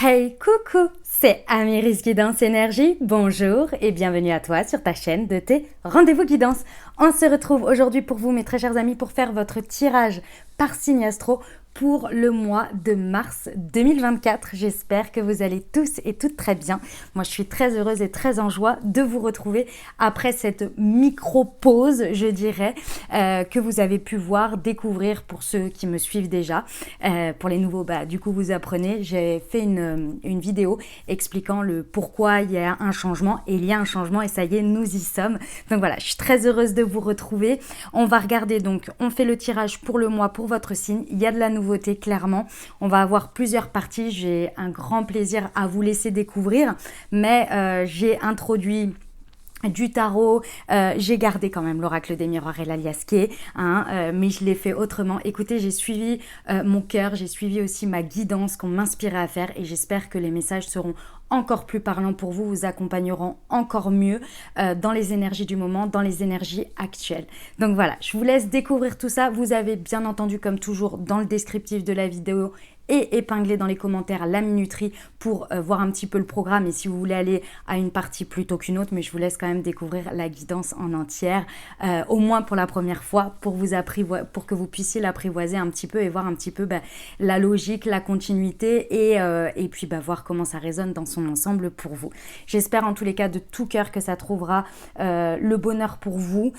Hey, coucou, c'est Amiris Guidance Énergie. Bonjour et bienvenue à toi sur ta chaîne de tes rendez-vous guidance. On se retrouve aujourd'hui pour vous, mes très chers amis, pour faire votre tirage par signe astro pour le mois de mars 2024. J'espère que vous allez tous et toutes très bien. Moi, je suis très heureuse et très en joie de vous retrouver après cette micro-pause, je dirais, que vous avez pu voir, découvrir pour ceux qui me suivent déjà. Pour les nouveaux, du coup, vous apprenez. J'ai fait une vidéo expliquant le pourquoi il y a un changement. Et il y a un changement et ça y est, nous y sommes. Donc voilà, je suis très heureuse de vous retrouver. On va regarder, donc, on fait le tirage pour le mois, pour votre signe. Il y a de la nouveauté, clairement. On va avoir plusieurs parties. J'ai un grand plaisir à vous laisser découvrir. Mais j'ai introduit du tarot, j'ai gardé quand même l'oracle des miroirs et l'aliasqué, mais je l'ai fait autrement. Écoutez, j'ai suivi mon cœur, j'ai suivi aussi ma guidance qu'on m'inspirait à faire et j'espère que les messages seront encore plus parlants pour vous, vous accompagneront encore mieux dans les énergies du moment, dans les énergies actuelles. Donc voilà, je vous laisse découvrir tout ça. Vous avez bien entendu, comme toujours, dans le descriptif de la vidéo et épinglé dans les commentaires la minuterie pour voir un petit peu le programme et si vous voulez aller à une partie plutôt qu'une autre, mais je vous laisse quand même découvrir la guidance en entière, au moins pour la première fois, pour que vous puissiez l'apprivoiser un petit peu et voir un petit peu la logique, la continuité et puis voir comment ça résonne dans son ensemble pour vous. J'espère en tous les cas de tout cœur que ça trouvera le bonheur pour vous,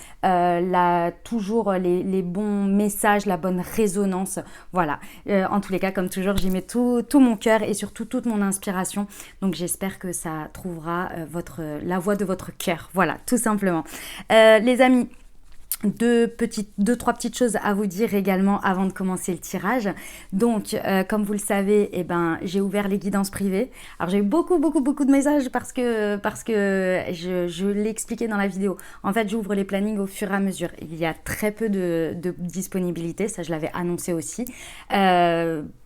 toujours les bons messages, la bonne résonance, voilà. En tous les cas, comme toujours, j'y mets tout mon cœur et surtout toute mon inspiration. Donc j'espère que ça trouvera la voix de votre cœur. Voilà, tout simplement. Les amis, trois petites choses à vous dire également avant de commencer le tirage. Donc, comme vous le savez, j'ai ouvert les guidances privées. Alors, j'ai eu beaucoup de messages parce que je l'ai expliqué dans la vidéo. En fait, j'ouvre les plannings au fur et à mesure. Il y a très peu de disponibilité, ça je l'avais annoncé aussi,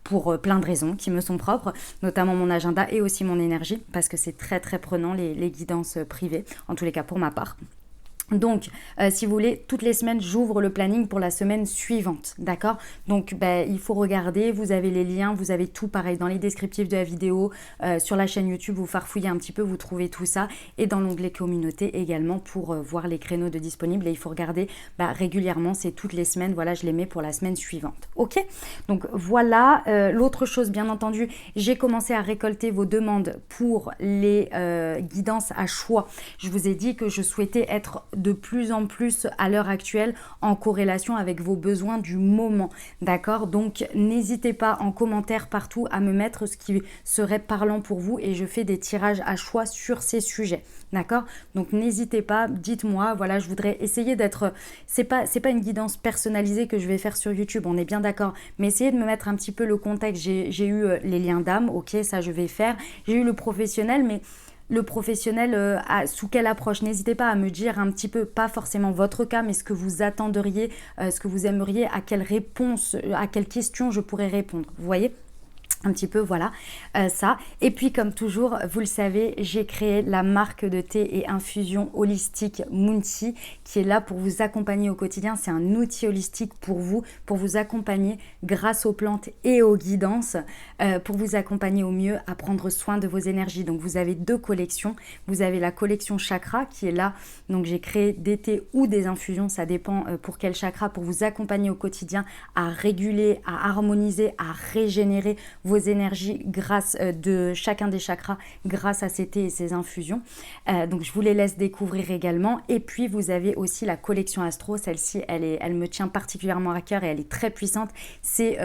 pour plein de raisons qui me sont propres, notamment mon agenda et aussi mon énergie, parce que c'est très prenant les guidances privées, en tous les cas pour ma part. Donc, si vous voulez, toutes les semaines, j'ouvre le planning pour la semaine suivante, d'accord? Donc, il faut regarder, vous avez les liens, vous avez tout pareil dans les descriptifs de la vidéo, sur la chaîne YouTube, vous farfouillez un petit peu, vous trouvez tout ça, et dans l'onglet communauté également pour voir les créneaux de disponibles, et il faut regarder régulièrement, c'est toutes les semaines, voilà, je les mets pour la semaine suivante, ok? Donc, voilà, l'autre chose, bien entendu, j'ai commencé à récolter vos demandes pour les guidances à choix. Je vous ai dit que je souhaitais être de plus en plus à l'heure actuelle en corrélation avec vos besoins du moment, d'accord? Donc n'hésitez pas en commentaire partout à me mettre ce qui serait parlant pour vous et je fais des tirages à choix sur ces sujets, d'accord? Donc n'hésitez pas, dites-moi, voilà, je voudrais essayer d'être, c'est pas une guidance personnalisée que je vais faire sur YouTube, on est bien d'accord, mais essayez de me mettre un petit peu le contexte. J'ai eu les liens d'âme, ok, ça je vais faire, j'ai eu le professionnel, mais le professionnel, sous quelle approche? N'hésitez pas à me dire un petit peu, pas forcément votre cas, mais ce que vous attendriez, ce que vous aimeriez, à quelle réponse, à quelle question je pourrais répondre. Vous voyez? Un petit peu, voilà, ça. Et puis, comme toujours, vous le savez, j'ai créé la marque de thé et infusion holistique Moonti, qui est là pour vous accompagner au quotidien. C'est un outil holistique pour vous accompagner grâce aux plantes et aux guidances, pour vous accompagner au mieux à prendre soin de vos énergies. Donc, vous avez deux collections. Vous avez la collection chakra qui est là. Donc, j'ai créé des thés ou des infusions, ça dépend pour quel chakra, pour vous accompagner au quotidien à réguler, à harmoniser, à régénérer vos énergies grâce de chacun des chakras grâce à ces thés et ces infusions. Donc je vous les laisse découvrir également. Et puis vous avez aussi la collection Astro. Celle-ci, elle me tient particulièrement à cœur et elle est très puissante. C'est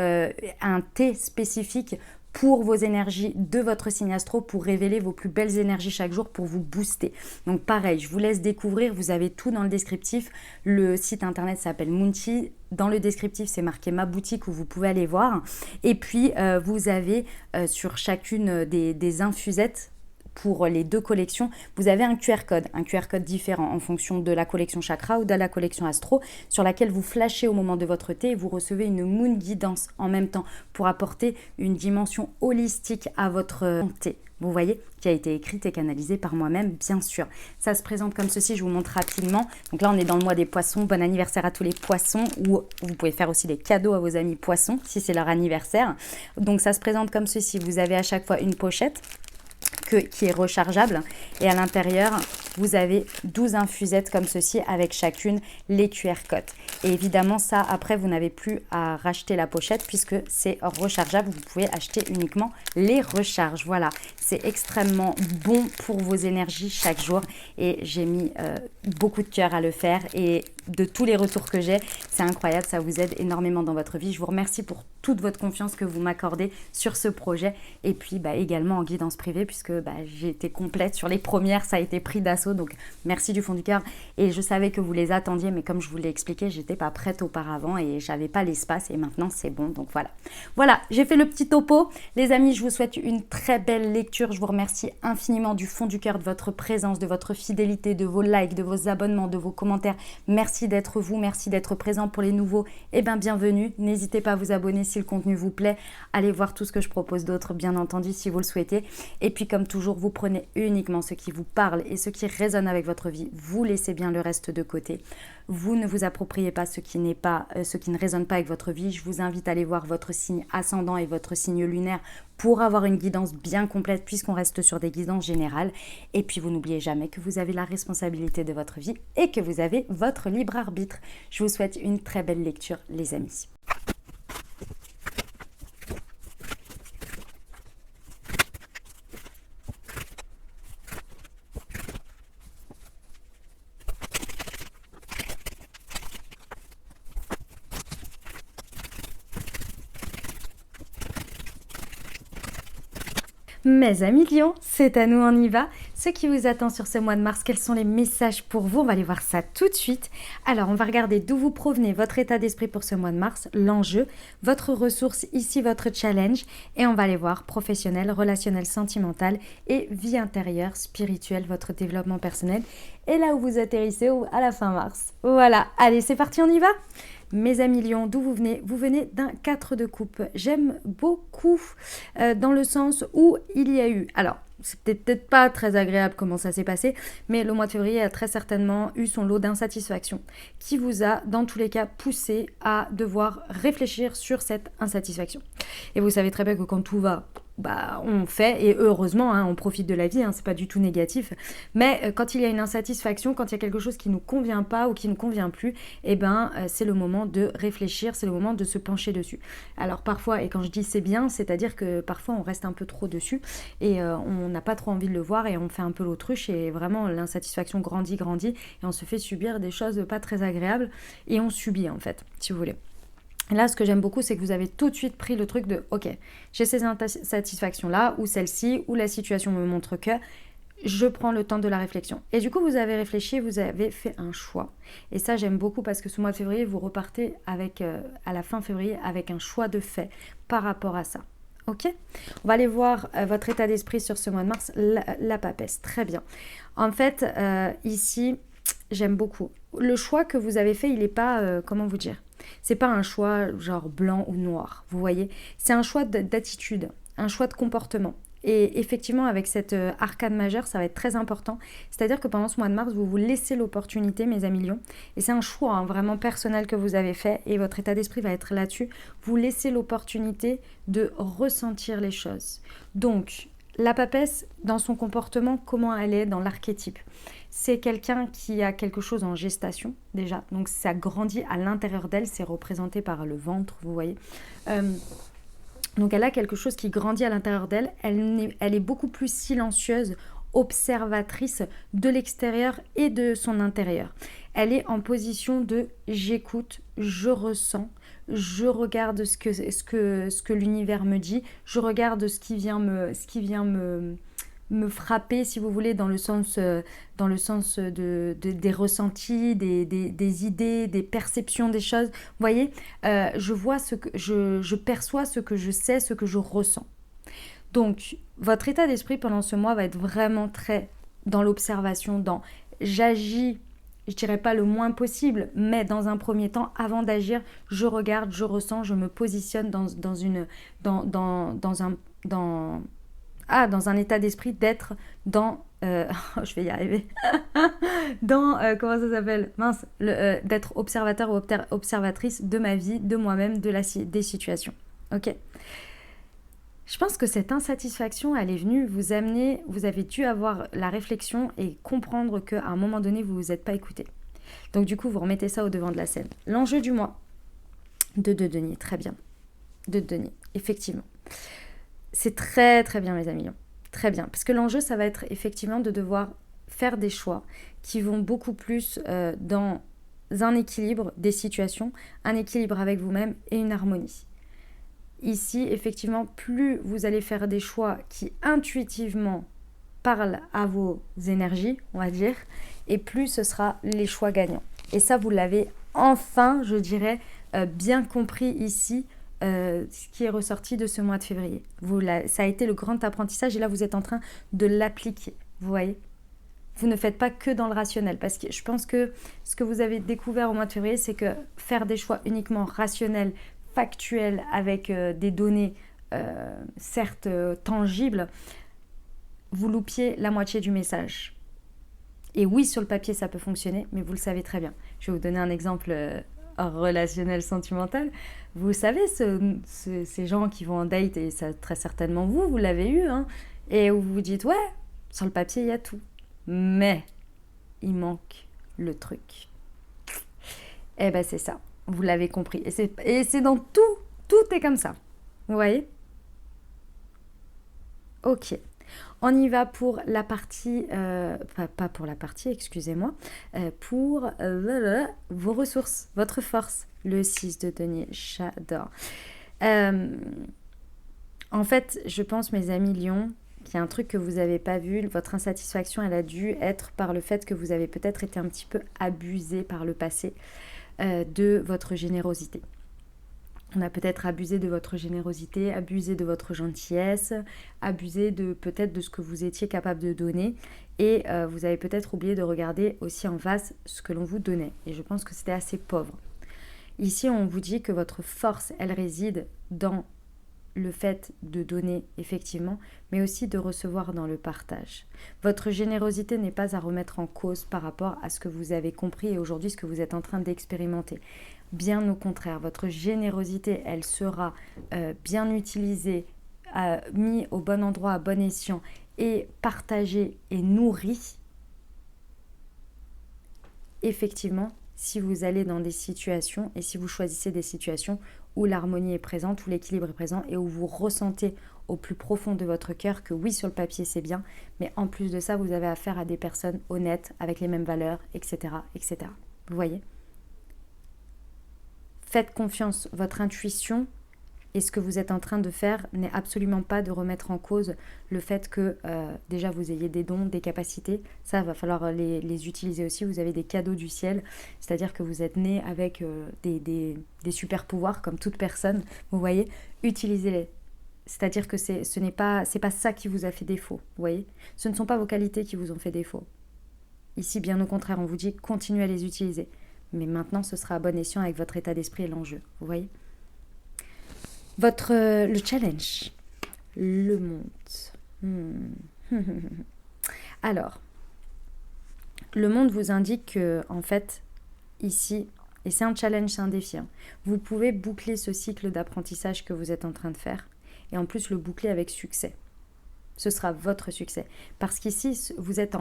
un thé spécifique pour vos énergies de votre signe astro, pour révéler vos plus belles énergies chaque jour, pour vous booster. Donc pareil, je vous laisse découvrir, vous avez tout dans le descriptif. Le site internet s'appelle Moonti. Dans le descriptif, c'est marqué ma boutique où vous pouvez aller voir. Et puis, vous avez sur chacune des infusettes pour les deux collections, vous avez un QR code différent en fonction de la collection Chakra ou de la collection Astro, sur laquelle vous flashez au moment de votre thé et vous recevez une Moon Guidance en même temps pour apporter une dimension holistique à votre thé. Vous voyez, qui a été écrite et canalisée par moi-même, bien sûr. Ça se présente comme ceci, je vous montre rapidement. Donc là, on est dans le mois des poissons. Bon anniversaire à tous les poissons, ou vous pouvez faire aussi des cadeaux à vos amis poissons, si c'est leur anniversaire. Donc ça se présente comme ceci. Vous avez à chaque fois une pochette qui est rechargeable, et à l'intérieur vous avez 12 infusettes comme ceci avec chacune les QR codes. Et évidemment ça, après vous n'avez plus à racheter la pochette puisque c'est rechargeable, vous pouvez acheter uniquement les recharges. Voilà, c'est extrêmement bon pour vos énergies chaque jour, et j'ai mis beaucoup de cœur à le faire, et de tous les retours que j'ai, c'est incroyable, ça vous aide énormément dans votre vie. Je vous remercie pour toute votre confiance que vous m'accordez sur ce projet, et puis également en guidance privée, puisque j'ai été complète sur les premières, ça a été pris d'assaut, donc merci du fond du cœur. Et je savais que vous les attendiez, mais comme je vous l'ai expliqué, j'étais pas prête auparavant et j'avais pas l'espace, et maintenant c'est bon, donc voilà, j'ai fait le petit topo. Les amis, je vous souhaite une très belle lecture. Je vous remercie infiniment du fond du cœur de votre présence, de votre fidélité, de vos likes, de vos abonnements, de vos commentaires. Merci d'être vous, merci d'être présent. Pour les nouveaux, bienvenue. N'hésitez pas à vous abonner si le contenu vous plaît. Allez voir tout ce que je propose d'autre, bien entendu, si vous le souhaitez. Et puis, comme toujours, vous prenez uniquement ce qui vous parle et ce qui résonne avec votre vie. Vous laissez bien le reste de côté. Vous ne vous appropriez pas ce qui ne résonne pas avec votre vie. Je vous invite à aller voir votre signe ascendant et votre signe lunaire pour avoir une guidance bien complète, puisqu'on reste sur des guidances générales. Et puis, vous n'oubliez jamais que vous avez la responsabilité de votre vie et que vous avez votre libre arbitre. Je vous souhaite une très belle lecture, les amis. Mes amis lions, c'est à nous, on y va. Ce qui vous attend sur ce mois de mars, quels sont les messages pour vous? On va aller voir ça tout de suite. Alors, on va regarder d'où vous provenez, votre état d'esprit pour ce mois de mars, l'enjeu, votre ressource, ici votre challenge. Et on va aller voir professionnel, relationnel, sentimental et vie intérieure, spirituelle, votre développement personnel. Et là où vous atterrissez à la fin mars. Voilà, allez, c'est parti, on y va? Mes amis lions, d'où vous venez? Vous venez d'un 4 de coupe. J'aime beaucoup dans le sens où il y a eu... Alors, c'était peut-être pas très agréable comment ça s'est passé, mais le mois de février a très certainement eu son lot d'insatisfaction qui vous a, dans tous les cas, poussé à devoir réfléchir sur cette insatisfaction. Et vous savez très bien que quand tout va... on fait, et heureusement, on profite de la vie, c'est pas du tout négatif, mais quand il y a une insatisfaction, quand il y a quelque chose qui ne nous convient pas ou qui ne convient plus, c'est le moment de réfléchir, c'est le moment de se pencher dessus. Alors parfois, et quand je dis c'est bien, c'est-à-dire que parfois on reste un peu trop dessus et on n'a pas trop envie de le voir et on fait un peu l'autruche, et vraiment l'insatisfaction grandit et on se fait subir des choses pas très agréables et on subit en fait, si vous voulez. Là, ce que j'aime beaucoup, c'est que vous avez tout de suite pris le truc de « Ok, j'ai ces insatisfactions-là, ou celle-ci, ou la situation me montre que je prends le temps de la réflexion. » Et du coup, vous avez réfléchi, vous avez fait un choix. Et ça, j'aime beaucoup parce que ce mois de février, vous repartez à la fin février avec un choix de fait par rapport à ça. Ok ? On va aller voir votre état d'esprit sur ce mois de mars, la papesse. Très bien. En fait, ici, j'aime beaucoup. Le choix que vous avez fait, il n'est pas, comment vous dire ? C'est pas un choix genre blanc ou noir, vous voyez. C'est un choix d'attitude, un choix de comportement. Et effectivement, avec cette arcane majeure, ça va être très important. C'est-à-dire que pendant ce mois de mars, vous vous laissez l'opportunité, mes amis lions. Et c'est un choix vraiment personnel que vous avez fait. Et votre état d'esprit va être là-dessus. Vous laissez l'opportunité de ressentir les choses. Donc, la papesse, dans son comportement, comment elle est dans l'archétype? C'est quelqu'un qui a quelque chose en gestation, déjà. Donc, ça grandit à l'intérieur d'elle. C'est représenté par le ventre, vous voyez. Donc, elle a quelque chose qui grandit à l'intérieur d'elle. Elle est beaucoup plus silencieuse, observatrice de l'extérieur et de son intérieur. Elle est en position de « j'écoute, je ressens ». Je regarde ce que l'univers me dit, je regarde ce qui vient me frapper, si vous voulez, dans le sens des ressentis, des idées, des perceptions des choses. Vous voyez, je perçois ce que je sais, ce que je ressens. Donc, votre état d'esprit pendant ce mois va être vraiment très dans l'observation, dans j'agis, je dirais pas le moins possible, mais dans un premier temps, avant d'agir, je regarde, je ressens, je me positionne dans un, dans, dans un état d'esprit d'être dans, je vais y arriver, dans, comment ça s'appelle, mince, d'être observateur ou observatrice de ma vie, de moi-même, des situations. Ok. Je pense que cette insatisfaction, elle est venue vous amener, vous avez dû avoir la réflexion et comprendre qu'à un moment donné, vous ne vous êtes pas écouté. Donc du coup, vous remettez ça au devant de la scène. L'enjeu du mois, de denier, très bien. De denier, effectivement. C'est très très bien, mes amis. Très bien. Parce que l'enjeu, ça va être effectivement de devoir faire des choix qui vont beaucoup plus dans un équilibre des situations, un équilibre avec vous-même et une harmonie. Ici, effectivement, plus vous allez faire des choix qui intuitivement parlent à vos énergies, on va dire, et plus ce sera les choix gagnants. Et ça, vous l'avez enfin, je dirais, bien compris ici, ce qui est ressorti de ce mois de février. Ça a été le grand apprentissage et là, vous êtes en train de l'appliquer, vous voyez. Vous ne faites pas que dans le rationnel, parce que je pense que ce que vous avez découvert au mois de février, c'est que faire des choix uniquement rationnels, factuels, avec des données certes tangibles, vous loupiez la moitié du message. Et oui, sur le papier, ça peut fonctionner, mais vous le savez très bien. Je vais vous donner un exemple relationnel, sentimental. Vous savez, ces gens qui vont en date, et ça, très certainement vous l'avez eu, hein, et où vous vous dites, ouais, sur le papier, il y a tout. Mais il manque le truc. Eh ben c'est ça, vous l'avez compris. Et c'est dans tout est comme ça. Vous voyez? Ok. On y va pour la partie, pas pour la partie, excusez-moi, pour vos ressources, votre force, le 6 de denier, j'adore. En fait, je pense, mes amis Lions, qu'il y a un truc que vous n'avez pas vu, votre insatisfaction, elle a dû être par le fait que vous avez peut-être été un petit peu abusé par le passé de votre générosité. On a peut-être abusé de votre générosité, abusé de votre gentillesse, abusé peut-être de ce que vous étiez capable de donner et vous avez peut-être oublié de regarder aussi en face ce que l'on vous donnait. Et je pense que c'était assez pauvre. Ici, on vous dit que votre force, elle réside dans le fait de donner effectivement, mais aussi de recevoir dans le partage. Votre générosité n'est pas à remettre en cause par rapport à ce que vous avez compris et aujourd'hui ce que vous êtes en train d'expérimenter. Bien au contraire, votre générosité, elle sera bien utilisée, mise au bon endroit, à bon escient et partagée et nourrie, effectivement, si vous allez dans des situations et si vous choisissez des situations où l'harmonie est présente, où l'équilibre est présent et où vous ressentez au plus profond de votre cœur que oui, sur le papier, c'est bien, mais en plus de ça, vous avez affaire à des personnes honnêtes, avec les mêmes valeurs, etc., etc. Vous voyez ? Faites confiance, votre intuition et ce que vous êtes en train de faire n'est absolument pas de remettre en cause le fait que déjà vous ayez des dons, des capacités. Ça, va falloir les utiliser aussi. Vous avez des cadeaux du ciel, c'est-à-dire que vous êtes né avec des super pouvoirs comme toute personne. Vous voyez, utilisez-les. C'est-à-dire que ce n'est pas ça qui vous a fait défaut. Vous voyez, ce ne sont pas vos qualités qui vous ont fait défaut. Ici, bien au contraire, on vous dit continuez à les utiliser. Mais maintenant, ce sera à bon escient avec votre état d'esprit et l'enjeu. Vous voyez ? Le challenge, le monde. Alors, le monde vous indique que, en fait, ici, et c'est un challenge, c'est un défi, hein, vous pouvez boucler ce cycle d'apprentissage que vous êtes en train de faire et en plus le boucler avec succès. Ce sera votre succès. Parce qu'ici, vous êtes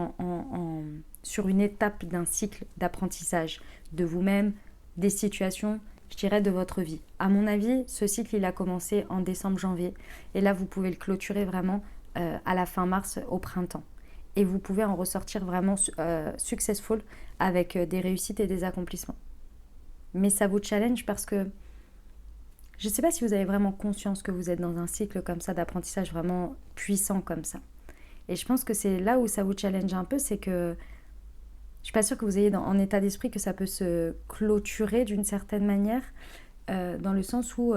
sur une étape d'un cycle d'apprentissage de vous-même, des situations, je dirais, de votre vie. À mon avis, ce cycle, il a commencé en décembre-janvier. Et là, vous pouvez le clôturer vraiment à la fin mars, au printemps. Et vous pouvez en ressortir vraiment successful avec des réussites et des accomplissements. Mais ça vous challenge parce que je ne sais pas si vous avez vraiment conscience que vous êtes dans un cycle comme ça d'apprentissage vraiment puissant comme ça. Et je pense que c'est là où ça vous challenge un peu, c'est que je ne suis pas sûre que vous ayez en état d'esprit que ça peut se clôturer d'une certaine manière, dans le sens où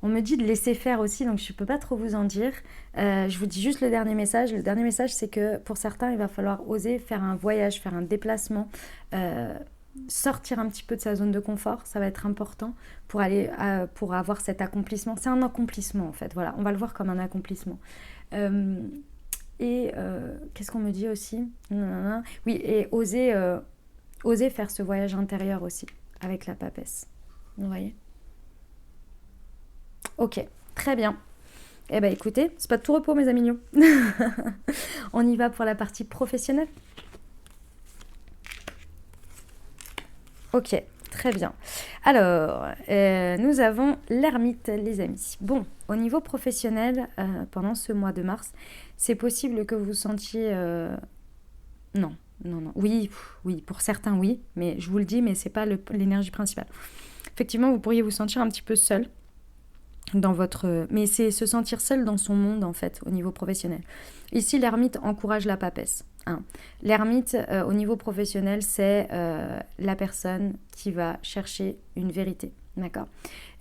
On me dit de laisser faire aussi, donc je ne peux pas trop vous en dire. Je vous dis juste le dernier message. Le dernier message, c'est que pour certains, il va falloir oser faire un voyage, faire un déplacement, sortir un petit peu de sa zone de confort. Ça va être important pour aller, pour avoir cet accomplissement. C'est un accomplissement en fait. Voilà, on va le voir comme un accomplissement. Qu'est-ce qu'on me dit aussi? Oui, et oser faire ce voyage intérieur aussi avec la papesse. Vous voyez? Ok, très bien. Eh bien écoutez, c'est pas de tout repos mes amis mignons. On y va pour la partie professionnelle. Ok, très bien. Alors, nous avons l'ermite les amis. Bon, au niveau professionnel, pendant ce mois de mars, c'est possible que vous sentiez... Non, non, non. Oui, oui, pour certains oui, mais je vous le dis, mais c'est pas l'énergie principale. Effectivement, vous pourriez vous sentir un petit peu seul dans votre... Mais c'est se sentir seul dans son monde, en fait, au niveau professionnel. Ici, l'ermite encourage la papesse. Hein. L'ermite, au niveau professionnel, c'est la personne qui va chercher une vérité. D'accord.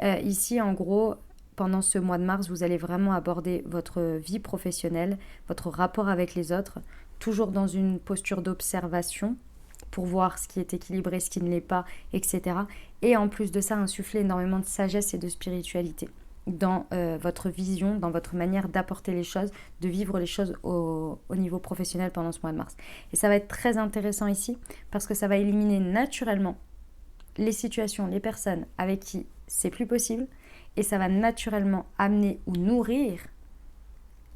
Ici, en gros, pendant ce mois de mars, vous allez vraiment aborder votre vie professionnelle, votre rapport avec les autres, toujours dans une posture d'observation, pour voir ce qui est équilibré, ce qui ne l'est pas, etc. Et en plus de ça, insuffler énormément de sagesse et de spiritualité dans votre vision, dans votre manière d'apporter les choses, de vivre les choses au niveau professionnel pendant ce mois de mars. Et ça va être très intéressant ici parce que ça va éliminer naturellement les situations, les personnes avec qui c'est plus possible et ça va naturellement amener ou nourrir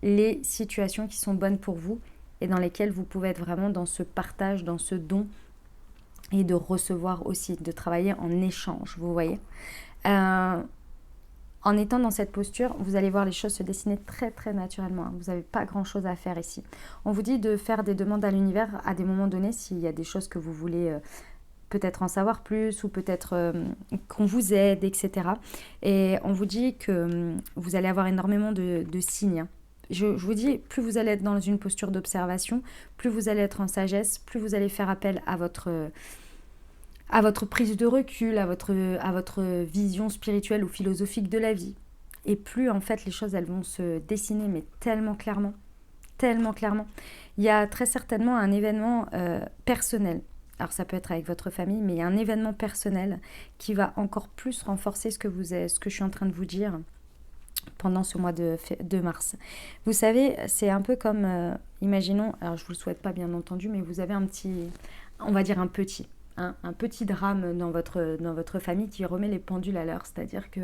les situations qui sont bonnes pour vous et dans lesquelles vous pouvez être vraiment dans ce partage, dans ce don et de recevoir aussi, de travailler en échange, vous voyez. En étant dans cette posture, vous allez voir les choses se dessiner très très naturellement. Vous n'avez pas grand chose à faire ici. On vous dit de faire des demandes à l'univers à des moments donnés s'il y a des choses que vous voulez peut-être en savoir plus ou peut-être qu'on vous aide, etc. Et on vous dit que vous allez avoir énormément de signes. Je vous dis, plus vous allez être dans une posture d'observation, plus vous allez être en sagesse, plus vous allez faire appel à votre prise de recul, à votre vision spirituelle ou philosophique de la vie. Et plus, en fait, les choses, elles vont se dessiner, mais tellement clairement, tellement clairement. Il y a très certainement un événement personnel. Alors, ça peut être avec votre famille, mais il y a un événement personnel qui va encore plus renforcer ce que je suis en train de vous dire pendant ce mois de mars. Vous savez, c'est un peu comme, imaginons, alors je ne vous le souhaite pas bien entendu, mais vous avez un petit drame dans votre famille qui remet les pendules à l'heure. C'est-à-dire que,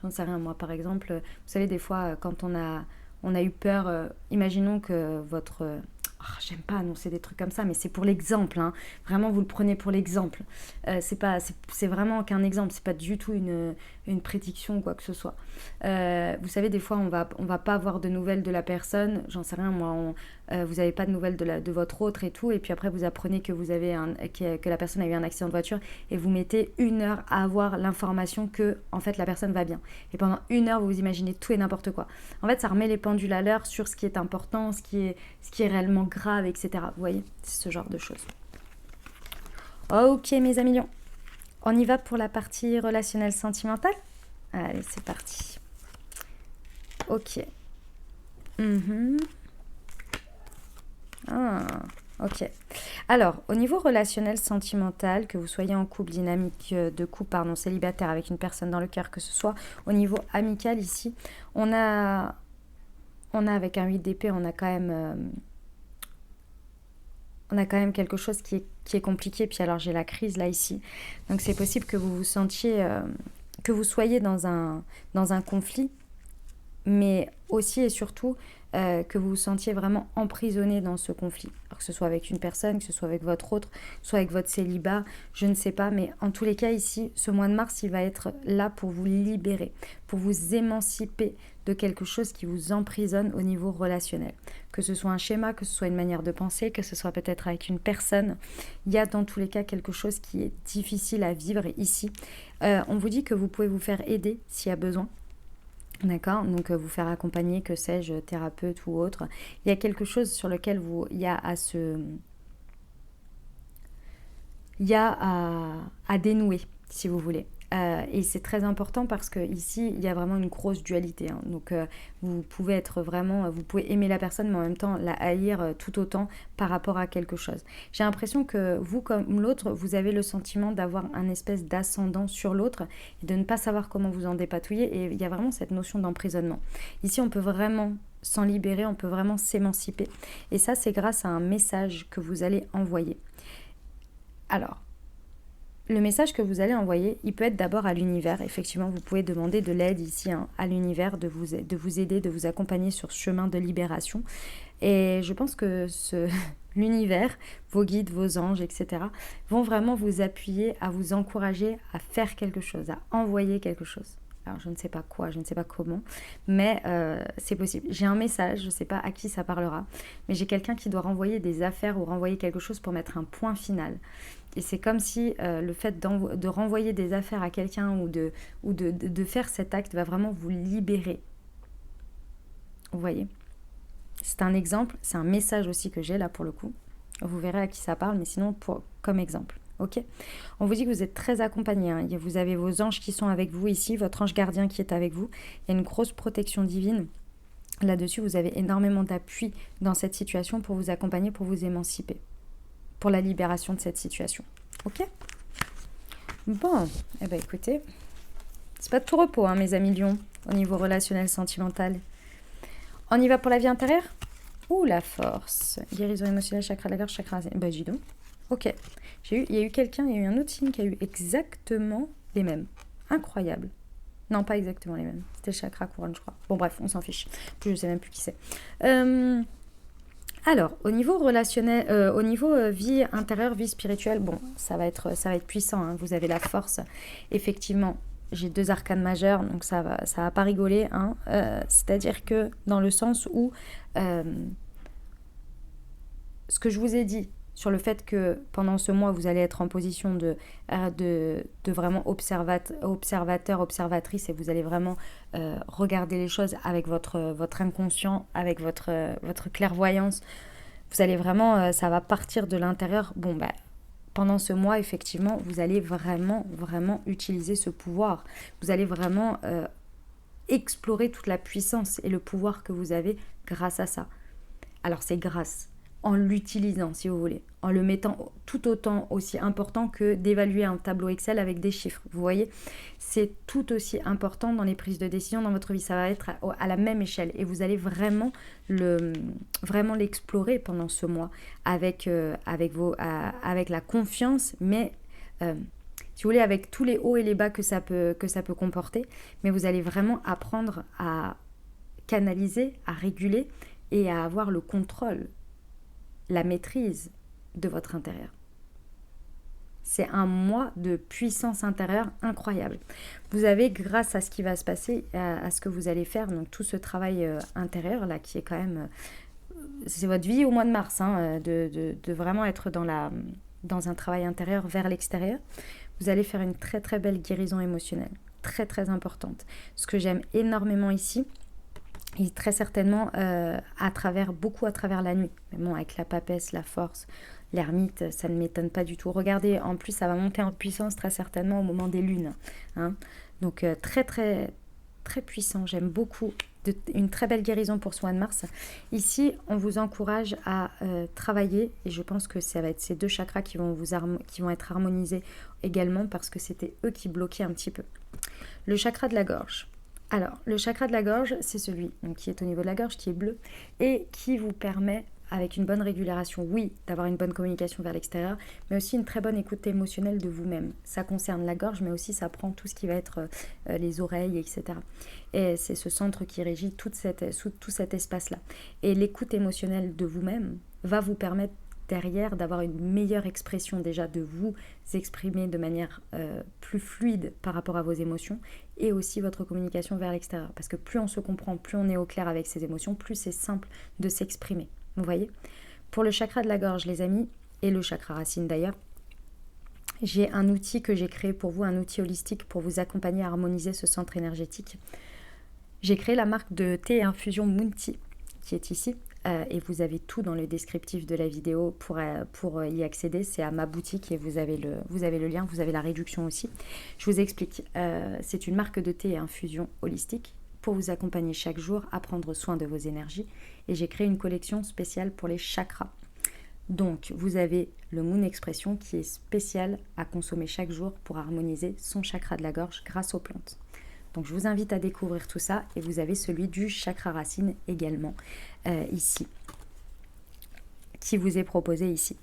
j'en sais rien, moi par exemple, vous savez, des fois, quand on a eu peur, imaginons que votre... j'aime pas annoncer des trucs comme ça, mais c'est pour l'exemple. Hein. Vraiment, vous le prenez pour l'exemple. C'est vraiment qu'un exemple. C'est pas du tout une prédiction ou quoi que ce soit. Vous savez, des fois, on va pas avoir de nouvelles de la personne. J'en sais rien, moi. Vous n'avez pas de nouvelles de votre autre et tout. Et puis après, vous apprenez que que la personne a eu un accident de voiture et vous mettez 1 heure à avoir l'information que, en fait, la personne va bien. Et pendant 1 heure, vous vous imaginez tout et n'importe quoi. En fait, ça remet les pendules à l'heure sur ce qui est important, ce qui est réellement grave, etc. Vous voyez, c'est ce genre de choses. Ok, mes amis lions. On y va pour la partie relationnelle sentimentale. Allez, c'est parti. Ok. Ok. Alors, au niveau relationnel sentimental, que vous soyez en couple, dynamique de couple, célibataire avec une personne dans le cœur, que ce soit au niveau amical ici, on a avec un 8 d'épée, on a quand même quelque chose qui est compliqué. Puis alors j'ai la crise là ici. Donc c'est possible que vous vous sentiez, que vous soyez dans un conflit, mais aussi et surtout que vous vous sentiez vraiment emprisonné dans ce conflit. Alors que ce soit avec une personne, que ce soit avec votre autre, que ce soit avec votre célibat, je ne sais pas. Mais en tous les cas ici, ce mois de mars, il va être là pour vous libérer, pour vous émanciper de quelque chose qui vous emprisonne au niveau relationnel. Que ce soit un schéma, que ce soit une manière de penser, que ce soit peut-être avec une personne. Il y a dans tous les cas quelque chose qui est difficile à vivre ici. On vous dit que vous pouvez vous faire aider s'il y a besoin. D'accord, donc vous faire accompagner, que sais-je, thérapeute ou autre. Il y a quelque chose sur lequel il y a à dénouer, si vous voulez. Et c'est très important parce que ici il y a vraiment une grosse dualité, hein. Donc vous pouvez être vraiment, vous pouvez aimer la personne mais en même temps la haïr tout autant par rapport à quelque chose. J'ai l'impression que vous comme l'autre, vous avez le sentiment d'avoir un espèce d'ascendant sur l'autre et de ne pas savoir comment vous en dépatouiller, et il y a vraiment cette notion d'emprisonnement. Ici on peut vraiment s'en libérer, on peut vraiment s'émanciper, et ça c'est grâce à un message que vous allez envoyer. Alors, le message que vous allez envoyer, il peut être d'abord à l'univers. Effectivement, vous pouvez demander de l'aide ici, hein, à l'univers, de vous aider, de vous accompagner sur ce chemin de libération. Et je pense que l'univers, vos guides, vos anges, etc., vont vraiment vous appuyer, à vous encourager à faire quelque chose, à envoyer quelque chose. Alors, je ne sais pas quoi, je ne sais pas comment, mais c'est possible. J'ai un message, je ne sais pas à qui ça parlera, mais j'ai quelqu'un qui doit renvoyer des affaires ou renvoyer quelque chose pour mettre un point final. Et c'est comme si le fait de renvoyer des affaires à quelqu'un ou de faire cet acte va vraiment vous libérer. Vous voyez ? C'est un exemple, c'est un message aussi que j'ai là pour le coup. Vous verrez à qui ça parle, mais sinon comme exemple. Ok ? On vous dit que vous êtes très accompagné, hein. Vous avez vos anges qui sont avec vous ici, votre ange gardien qui est avec vous. Il y a une grosse protection divine. Là-dessus, vous avez énormément d'appui dans cette situation pour vous accompagner, pour vous émanciper, pour la libération de cette situation. Ok ? Bon, eh bien écoutez, c'est pas de tout repos, hein, mes amis lions, au niveau relationnel, sentimental. On y va pour la vie intérieure ? Ouh, la force. Guérison émotionnelle, chakra de la gorge, chakra... Bah dis donc. Ok. Il y a eu quelqu'un, il y a eu un autre signe qui a eu exactement les mêmes. Incroyable. Non, pas exactement les mêmes. C'était chakra couronne, je crois. Bon bref, on s'en fiche. Je sais même plus qui c'est. Alors, au niveau relationnel, au niveau vie intérieure, vie spirituelle, bon, ça va être puissant, hein. Vous avez la force. Effectivement, j'ai 2 arcanes majeures, donc ça va pas rigoler, hein. C'est-à-dire que dans le sens où ce que je vous ai dit sur le fait que pendant ce mois, vous allez être en position de vraiment observateur, observatrice, et vous allez vraiment regarder les choses avec votre inconscient, avec votre clairvoyance. Vous allez vraiment, ça va partir de l'intérieur. Bon, bah, pendant ce mois, effectivement, vous allez vraiment, vraiment utiliser ce pouvoir. Vous allez vraiment explorer toute la puissance et le pouvoir que vous avez grâce à ça. Alors, c'est grâce, en l'utilisant, si vous voulez, en le mettant tout autant aussi important que d'évaluer un tableau Excel avec des chiffres. Vous voyez, c'est tout aussi important dans les prises de décision dans votre vie. Ça va être à la même échelle, et vous allez vraiment l'explorer pendant ce mois avec la confiance, mais si vous voulez, avec tous les hauts et les bas que ça peut comporter. Mais vous allez vraiment apprendre à canaliser, à réguler et à avoir le contrôle, la maîtrise de votre intérieur. C'est un mois de puissance intérieure incroyable. Vous avez, grâce à ce qui va se passer, à ce que vous allez faire, donc tout ce travail intérieur là, qui est quand même, c'est votre vie au mois de mars, hein, de vraiment être dans un travail intérieur vers l'extérieur. Vous allez faire une très très belle guérison émotionnelle, très très importante. Ce que j'aime énormément ici, et très certainement à travers la nuit. Mais bon, avec la papesse, la force, l'ermite, ça ne m'étonne pas du tout. Regardez, en plus, ça va monter en puissance très certainement au moment des lunes, hein. Donc très très très puissant. J'aime beaucoup. Une très belle guérison pour ce mois de mars. Ici, on vous encourage à travailler, et je pense que ça va être ces 2 chakras qui vont être harmonisés également, parce que c'était eux qui bloquaient un petit peu. Le chakra de la gorge. Alors, le chakra de la gorge, c'est celui donc, qui est au niveau de la gorge, qui est bleu, et qui vous permet, avec une bonne régulation, oui, d'avoir une bonne communication vers l'extérieur, mais aussi une très bonne écoute émotionnelle de vous-même. Ça concerne la gorge, mais aussi ça prend tout ce qui va être les oreilles, etc. Et c'est ce centre qui régit tout cet espace-là. Et l'écoute émotionnelle de vous-même va vous permettre derrière d'avoir une meilleure expression, déjà de vous exprimer de manière plus fluide par rapport à vos émotions, et aussi votre communication vers l'extérieur. Parce que plus on se comprend, plus on est au clair avec ses émotions, plus c'est simple de s'exprimer. Vous voyez ? Pour le chakra de la gorge, les amis, et le chakra racine d'ailleurs, j'ai un outil que j'ai créé pour vous, un outil holistique pour vous accompagner à harmoniser ce centre énergétique. J'ai créé la marque de thé et infusion Moon Tea, qui est ici. et vous avez tout dans le descriptif de la vidéo pour y accéder. C'est à ma boutique et vous avez le lien, vous avez la réduction aussi. Je vous explique. C'est une marque de thé et infusion holistique pour vous accompagner chaque jour à prendre soin de vos énergies. Et j'ai créé une collection spéciale pour les chakras. Donc, vous avez le Moon Expression qui est spécial à consommer chaque jour pour harmoniser son chakra de la gorge grâce aux plantes. Donc, je vous invite à découvrir tout ça. Et vous avez celui du chakra racine également ici, qui vous est proposé ici.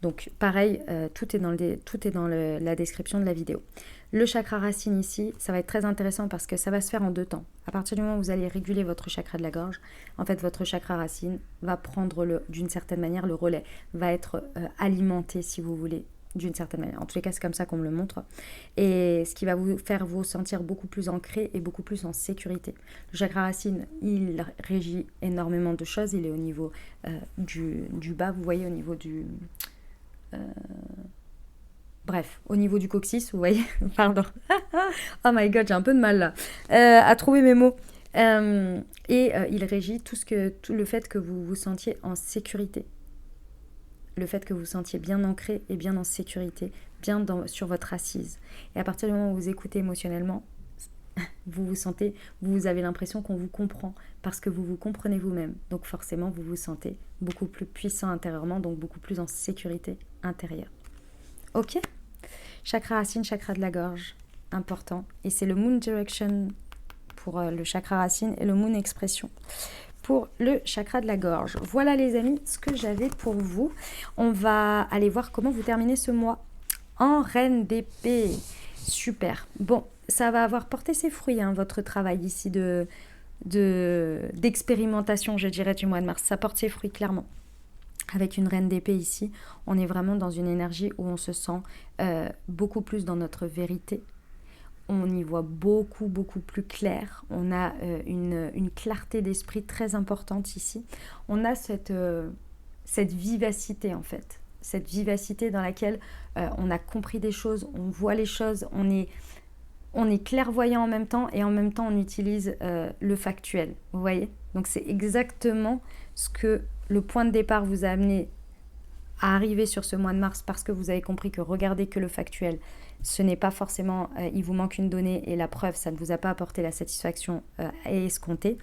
Donc, pareil, tout est dans la description de la vidéo. Le chakra racine ici, ça va être très intéressant parce que ça va se faire en 2 temps. À partir du moment où vous allez réguler votre chakra de la gorge, en fait, votre chakra racine va prendre d'une certaine manière le relais, va être alimenté, si vous voulez, d'une certaine manière. En tous les cas, c'est comme ça qu'on me le montre. Et ce qui va vous faire vous sentir beaucoup plus ancré et beaucoup plus en sécurité. Le chakra racine, il régit énormément de choses. Il est au niveau du bas, vous voyez, au niveau du... Bref, au niveau du coccyx, vous voyez, pardon. Oh my god, j'ai un peu de mal là à trouver mes mots. Il régit tout le fait que vous vous sentiez en sécurité. Le fait que vous vous sentiez bien ancré et bien en sécurité, sur votre assise. Et à partir du moment où vous écoutez émotionnellement, vous avez l'impression qu'on vous comprend parce que vous vous comprenez vous-même. Donc forcément, vous vous sentez beaucoup plus puissant intérieurement, donc beaucoup plus en sécurité intérieure. Ok ? Chakra racine, chakra de la gorge, important. Et c'est le Moon Direction pour le chakra racine et le Moon Expression pour le chakra de la gorge. Voilà les amis, ce que j'avais pour vous. On va aller voir comment vous terminez ce mois en Reine d'épée. Super. Bon, ça va avoir porté ses fruits, hein, votre travail ici d'expérimentation, je dirais, du mois de mars. Ça porte ses fruits, clairement. Avec une reine d'épée ici, on est vraiment dans une énergie où on se sent beaucoup plus dans notre vérité. On y voit beaucoup, beaucoup plus clair. On a une clarté d'esprit très importante ici. On a cette vivacité en fait. Cette vivacité dans laquelle on a compris des choses, on voit les choses, on est clairvoyant en même temps et en même temps on utilise le factuel. Vous voyez ? Donc c'est exactement ce que le point de départ vous a amené à arriver sur ce mois de mars parce que vous avez compris que regarder que le factuel, ce n'est pas forcément, il vous manque une donnée et la preuve, ça ne vous a pas apporté la satisfaction escomptée.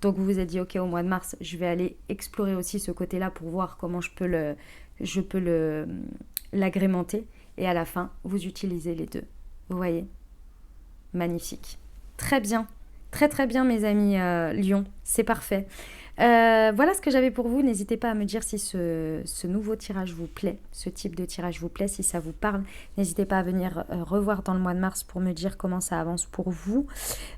Donc vous vous êtes dit, ok, au mois de mars, je vais aller explorer aussi ce côté-là pour voir comment je peux l'agrémenter. Et à la fin, vous utilisez les deux. Vous voyez ? Magnifique. Très bien. Très très bien mes amis Lion. C'est parfait. Voilà ce que j'avais pour vous. N'hésitez pas à me dire si ce nouveau tirage vous plaît, ce type de tirage vous plaît, si ça vous parle. N'hésitez pas à venir revoir dans le mois de mars pour me dire comment ça avance pour vous.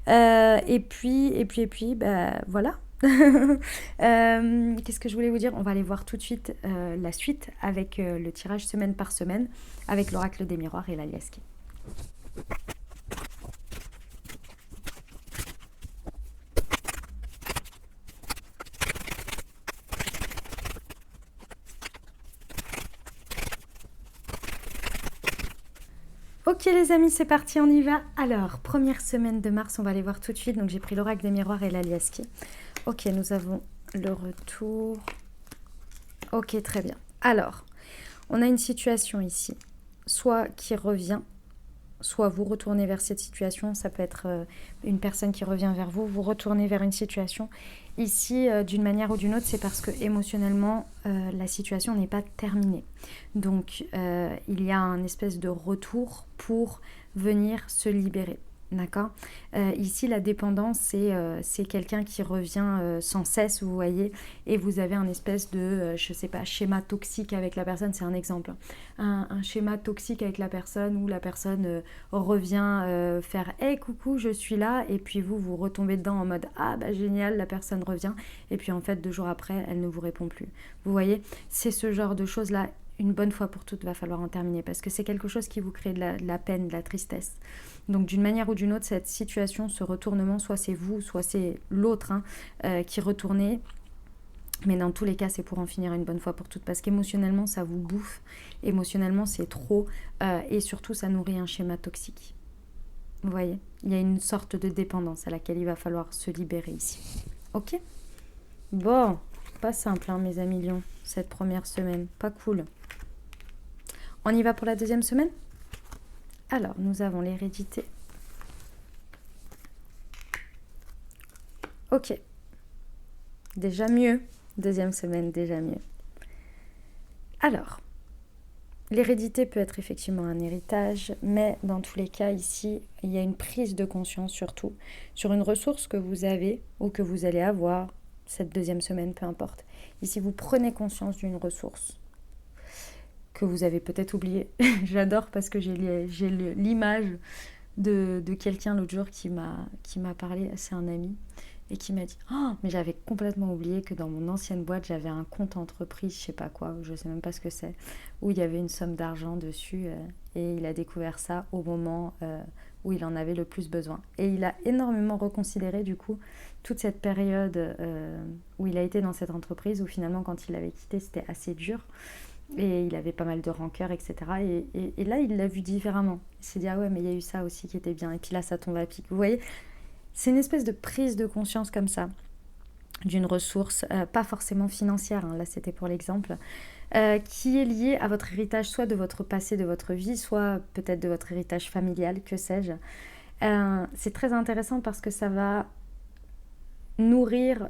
Et puis, bah, voilà. Qu'est-ce que je voulais vous dire ? On va aller voir tout de suite la suite avec le tirage semaine par semaine avec l'oracle des miroirs et l'aliasqué. Ok les amis, c'est parti, on y va. Alors, première semaine de mars, on va aller voir tout de suite. Donc j'ai pris l'oracle des miroirs et l'aliasqué. Ok, nous avons le retour. Ok, très bien. Alors, on a une situation ici, soit qui revient, soit vous retournez vers cette situation. Ça peut être une personne qui revient vers vous, vous retournez vers une situation. Ici, d'une manière ou d'une autre, c'est parce que émotionnellement, la situation n'est pas terminée. Donc, il y a un espèce de retour pour venir se libérer. D'accord ? Ici, la dépendance, c'est quelqu'un qui revient sans cesse, vous voyez, et vous avez un espèce de, je sais pas, schéma toxique avec la personne, c'est un exemple. Un schéma toxique avec la personne où la personne revient faire « Hey, coucou, je suis là », et puis vous retombez dedans en mode « Ah, bah génial, la personne revient », et puis en fait, 2 jours après, elle ne vous répond plus. Vous voyez ? C'est ce genre de choses-là. Une bonne fois pour toutes, va falloir en terminer parce que c'est quelque chose qui vous crée de la peine, de la tristesse. Donc d'une manière ou d'une autre, cette situation, ce retournement, soit c'est vous, soit c'est l'autre qui retournez. Mais dans tous les cas, c'est pour en finir une bonne fois pour toutes parce qu'émotionnellement, ça vous bouffe. Émotionnellement, c'est trop et surtout, ça nourrit un schéma toxique. Vous voyez ? Il y a une sorte de dépendance à laquelle il va falloir se libérer ici. Ok ? Bon, Pas simple, hein, mes amis lions, cette première semaine. Pas cool. On y va pour la deuxième semaine? Alors, nous avons l'hérédité. Ok. Déjà mieux. Deuxième semaine, déjà mieux. Alors, l'hérédité peut être effectivement un héritage, mais dans tous les cas, ici, il y a une prise de conscience surtout sur une ressource que vous avez ou que vous allez avoir cette deuxième semaine, peu importe. Ici, vous prenez conscience d'une ressource que vous avez peut-être oubliée. J'adore parce que j'ai l'image de quelqu'un l'autre jour qui m'a parlé, c'est un ami, et qui m'a dit « Oh, mais j'avais complètement oublié que dans mon ancienne boîte, j'avais un compte entreprise, je sais pas quoi, je sais même pas ce que c'est, où il y avait une somme d'argent dessus, et il a découvert ça au moment où il en avait le plus besoin. » Et il a énormément reconsidéré du coup toute cette période où il a été dans cette entreprise, où finalement quand il l'avait quitté, c'était assez dur, et il avait pas mal de rancœur, etc. Et là, il l'a vu différemment. Il s'est dit « Ah ouais, mais il y a eu ça aussi qui était bien. » Et puis là, ça tombe à pic. Vous voyez, c'est une espèce de prise de conscience comme ça, d'une ressource, pas forcément financière, hein, là c'était pour l'exemple, qui est liée à votre héritage, soit de votre passé, de votre vie, soit peut-être de votre héritage familial, que sais-je. C'est très intéressant parce que ça va nourrir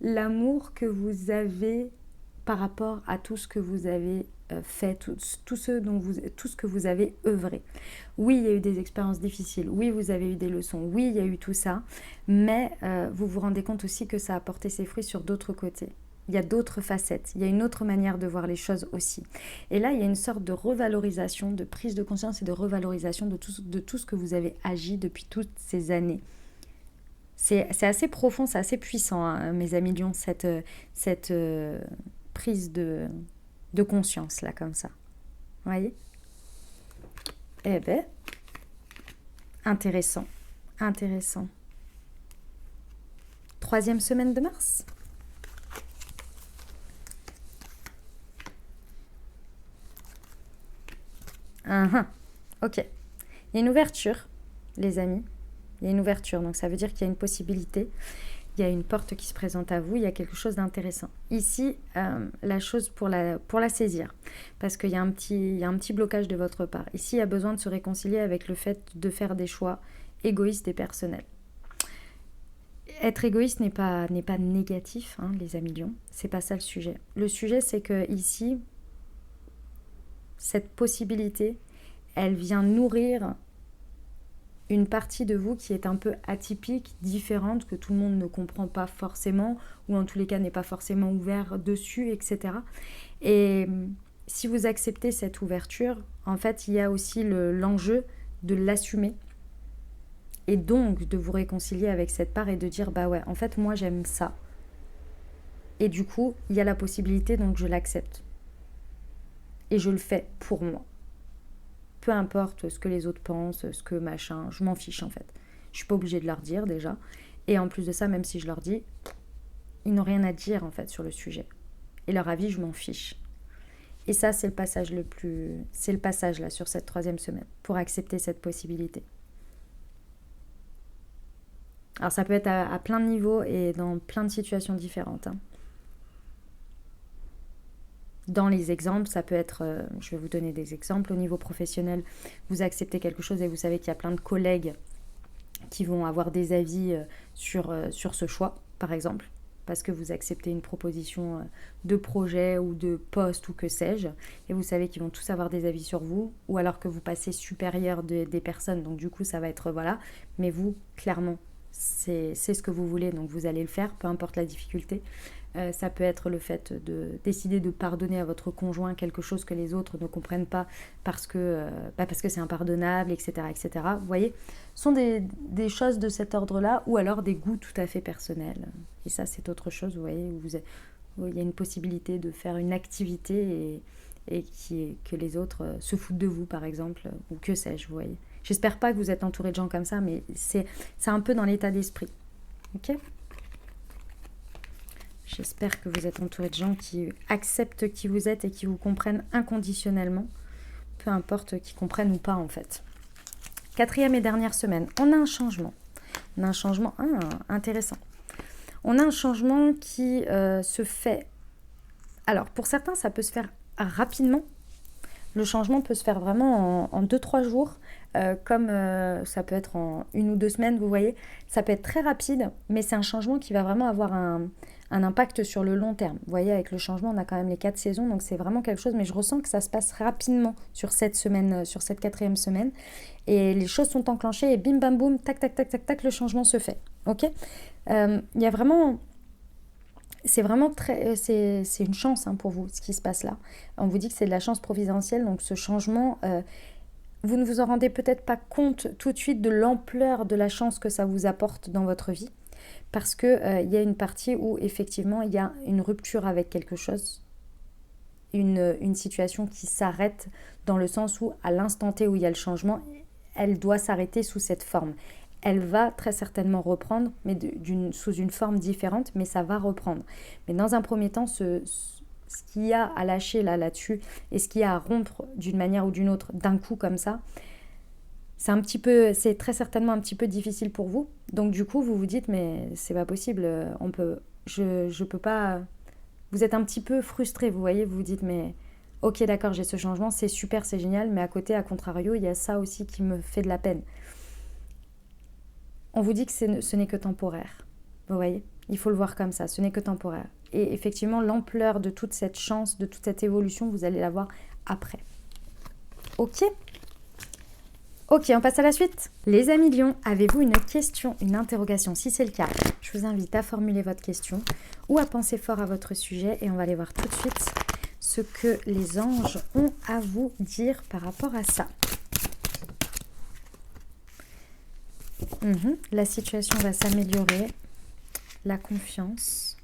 l'amour que vous avez par rapport à tout ce que vous avez fait, tout ce que vous avez œuvré. Oui, il y a eu des expériences difficiles, oui, vous avez eu des leçons, oui, il y a eu tout ça, mais vous vous rendez compte aussi que ça a porté ses fruits sur d'autres côtés. Il y a d'autres facettes, il y a une autre manière de voir les choses aussi. Et là, il y a une sorte de revalorisation, de prise de conscience et de revalorisation de tout ce que vous avez agi depuis toutes ces années. C'est assez profond, c'est assez puissant, hein, mes amis lions, cette prise de conscience, là, comme ça. Vous voyez? Eh ben, intéressant, intéressant. Troisième semaine de mars. Ok. Il y a une ouverture, les amis. Il y a une ouverture, donc ça veut dire qu'il y a une possibilité. Il y a une porte qui se présente à vous, il y a quelque chose d'intéressant. Ici, la chose pour la saisir, parce qu'il y a un petit blocage de votre part. Ici, il y a besoin de se réconcilier avec le fait de faire des choix égoïstes et personnels. Être égoïste n'est pas négatif, hein, les amis lions. C'est pas ça le sujet. Le sujet, c'est que ici, cette possibilité, elle vient nourrir une partie de vous qui est un peu atypique, différente, que tout le monde ne comprend pas forcément, ou en tous les cas n'est pas forcément ouvert dessus, etc. Et si vous acceptez cette ouverture, en fait, il y a aussi l'enjeu de l'assumer, et donc de vous réconcilier avec cette part et de dire, bah ouais, en fait, moi j'aime ça. Et du coup, il y a la possibilité, donc je l'accepte. Et je le fais pour moi. Peu importe ce que les autres pensent, ce que machin, je m'en fiche en fait. Je suis pas obligée de leur dire déjà. Et en plus de ça, même si je leur dis, ils n'ont rien à dire en fait sur le sujet. Et leur avis, je m'en fiche. Et ça, c'est le passage c'est le passage là sur cette troisième semaine pour accepter cette possibilité. Alors ça peut être à plein de niveaux et dans plein de situations différentes, hein. Dans les exemples, ça peut être, je vais vous donner des exemples, au niveau professionnel, vous acceptez quelque chose et vous savez qu'il y a plein de collègues qui vont avoir des avis sur ce choix, par exemple, parce que vous acceptez une proposition de projet ou de poste ou que sais-je, et vous savez qu'ils vont tous avoir des avis sur vous, ou alors que vous passez supérieur des personnes, donc du coup ça va être voilà, mais vous, clairement, c'est ce que vous voulez, donc vous allez le faire, peu importe la difficulté. Ça peut être le fait de décider de pardonner à votre conjoint quelque chose que les autres ne comprennent pas parce que c'est impardonnable, etc., etc. Vous voyez, ce sont des choses de cet ordre-là, ou alors des goûts tout à fait personnels. Et ça, c'est autre chose, vous voyez, où il y a une possibilité de faire une activité et que les autres se foutent de vous, par exemple, ou que sais-je, vous voyez. J'espère pas que vous êtes entouré de gens comme ça, mais c'est un peu dans l'état d'esprit. Ok ? J'espère que vous êtes entouré de gens qui acceptent qui vous êtes et qui vous comprennent inconditionnellement, peu importe qui comprennent ou pas en fait. Quatrième et dernière semaine, on a un changement. On a un changement intéressant. On a un changement qui se fait... Alors, pour certains, ça peut se faire rapidement. Le changement peut se faire vraiment en 2-3 jours, comme ça peut être en 1 ou 2 semaines, vous voyez. Ça peut être très rapide, mais c'est un changement qui va vraiment avoir un impact sur le long terme. Vous voyez, avec le changement, on a quand même les 4 saisons, donc c'est vraiment quelque chose, mais je ressens que ça se passe rapidement sur cette semaine, sur cette 4e semaine. Et les choses sont enclenchées et bim bam boum, tac tac tac tac tac, le changement se fait. Ok. Il y a vraiment... C'est vraiment c'est une chance pour vous, ce qui se passe là. On vous dit que c'est de la chance providentielle, donc ce changement, vous ne vous en rendez peut-être pas compte tout de suite de l'ampleur de la chance que ça vous apporte dans votre vie, parce que y a une partie où effectivement il y a une rupture avec quelque chose, une situation qui s'arrête dans le sens où à l'instant T où il y a le changement, elle doit s'arrêter sous cette forme. Elle va très certainement reprendre, mais sous une forme différente, mais ça va reprendre. Mais dans un premier temps, ce qu'il y a à lâcher là-dessus, et ce qu'il y a à rompre d'une manière ou d'une autre, d'un coup comme ça, c'est très certainement un petit peu difficile pour vous. Donc du coup, vous vous dites, mais c'est pas possible, je peux pas... Vous êtes un petit peu frustré, vous voyez, vous vous dites, mais ok, d'accord, j'ai ce changement, c'est super, c'est génial, mais à côté, à contrario, il y a ça aussi qui me fait de la peine. On vous dit que ce n'est que temporaire, vous voyez, il faut le voir comme ça, ce n'est que temporaire. Et effectivement, l'ampleur de toute cette chance, de toute cette évolution, vous allez la voir après. Ok ? Ok, on passe à la suite. Les amis Lions, avez-vous une question, une interrogation? Si c'est le cas, je vous invite à formuler votre question ou à penser fort à votre sujet et on va aller voir tout de suite ce que les anges ont à vous dire par rapport à ça. La situation va s'améliorer. La confiance.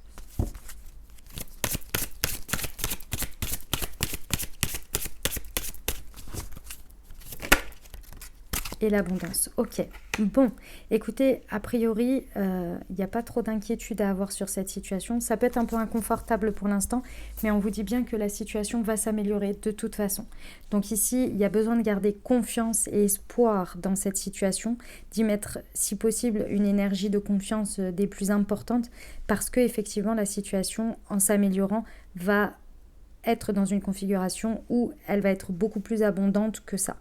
Et l'abondance. Ok. Bon, écoutez, a priori, il n'y a pas trop d'inquiétude à avoir sur cette situation. Ça peut être un peu inconfortable pour l'instant, mais on vous dit bien que la situation va s'améliorer de toute façon. Donc ici, il y a besoin de garder confiance et espoir dans cette situation, d'y mettre, si possible, une énergie de confiance des plus importantes, parce que effectivement, la situation, en s'améliorant, va être dans une configuration où elle va être beaucoup plus abondante que ça.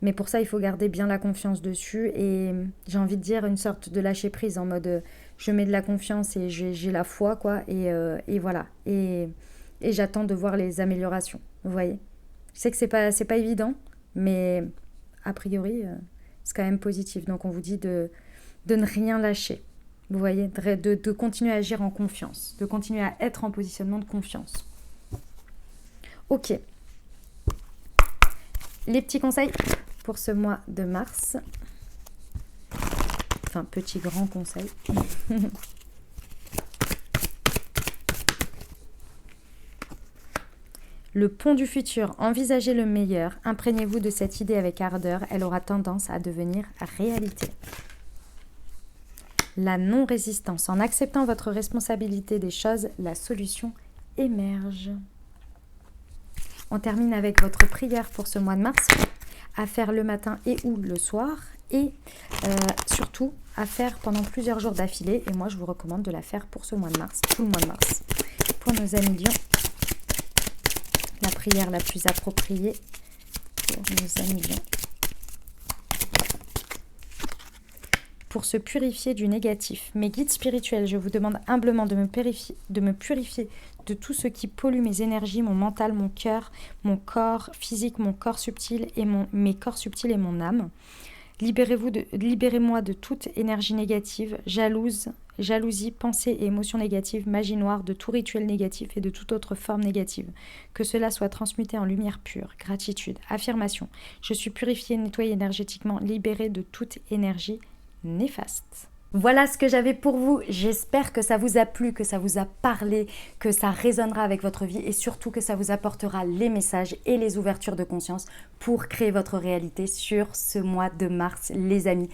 Mais pour ça, il faut garder bien la confiance dessus et j'ai envie de dire une sorte de lâcher prise en mode je mets de la confiance et j'ai la foi quoi et voilà. Et j'attends de voir les améliorations, vous voyez. Je sais que c'est pas évident, mais a priori, c'est quand même positif. Donc on vous dit de ne rien lâcher, vous voyez, de continuer à agir en confiance, de continuer à être en positionnement de confiance. Ok. Les petits conseils pour ce mois de mars. Enfin, petit grand conseil. Le pont du futur, envisagez le meilleur. Imprégnez-vous de cette idée avec ardeur. Elle aura tendance à devenir réalité. La non-résistance. En acceptant votre responsabilité des choses, la solution émerge. On termine avec votre prière pour ce mois de mars, à faire le matin et ou le soir, et surtout à faire pendant plusieurs jours d'affilée. Et moi, je vous recommande de la faire pour ce mois de mars, tout le mois de mars. Pour nos amis Lions, la prière la plus appropriée pour nos amis Lions. Pour se purifier du négatif. Mes guides spirituels, je vous demande humblement de me purifier de tout ce qui pollue mes énergies, mon mental, mon cœur, mon corps physique, mon corps subtil et mes corps subtils et mon âme. Libérez-moi de toute énergie négative, jalousie, pensée et émotions négatives, magie noire, de tout rituel négatif et de toute autre forme négative. Que cela soit transmuté en lumière pure, gratitude, affirmation. Je suis purifiée, nettoyée énergétiquement, libérée de toute énergie néfaste. Voilà ce que j'avais pour vous. J'espère que ça vous a plu, que ça vous a parlé, que ça résonnera avec votre vie et surtout que ça vous apportera les messages et les ouvertures de conscience pour créer votre réalité sur ce mois de mars, les amis.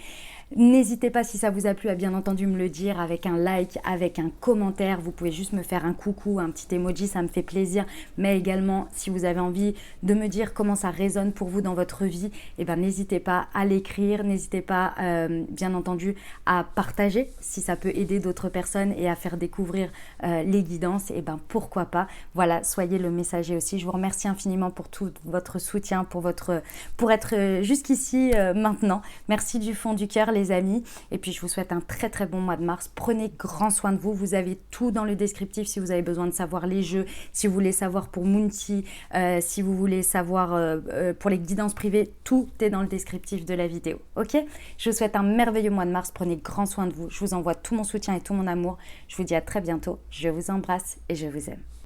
N'hésitez pas si ça vous a plu à bien entendu me le dire avec un like, avec un commentaire. Vous pouvez juste me faire un coucou, un petit emoji, ça me fait plaisir. Mais également, si vous avez envie de me dire comment ça résonne pour vous dans votre vie, eh ben, n'hésitez pas à l'écrire. N'hésitez pas, bien entendu, à partager si ça peut aider d'autres personnes et à faire découvrir les guidances. Eh ben, pourquoi pas. Voilà, soyez le messager aussi. Je vous remercie infiniment pour tout votre soutien, pour être jusqu'ici maintenant. Merci du fond du cœur, les amis. Et puis, je vous souhaite un très très bon mois de mars. Prenez grand soin de vous. Vous avez tout dans le descriptif si vous avez besoin de savoir les jeux, si vous voulez savoir pour Moonty, si vous voulez savoir pour les guidances privées. Tout est dans le descriptif de la vidéo. Ok? Je vous souhaite un merveilleux mois de mars. Prenez grand soin de vous. Je vous envoie tout mon soutien et tout mon amour. Je vous dis à très bientôt. Je vous embrasse et je vous aime.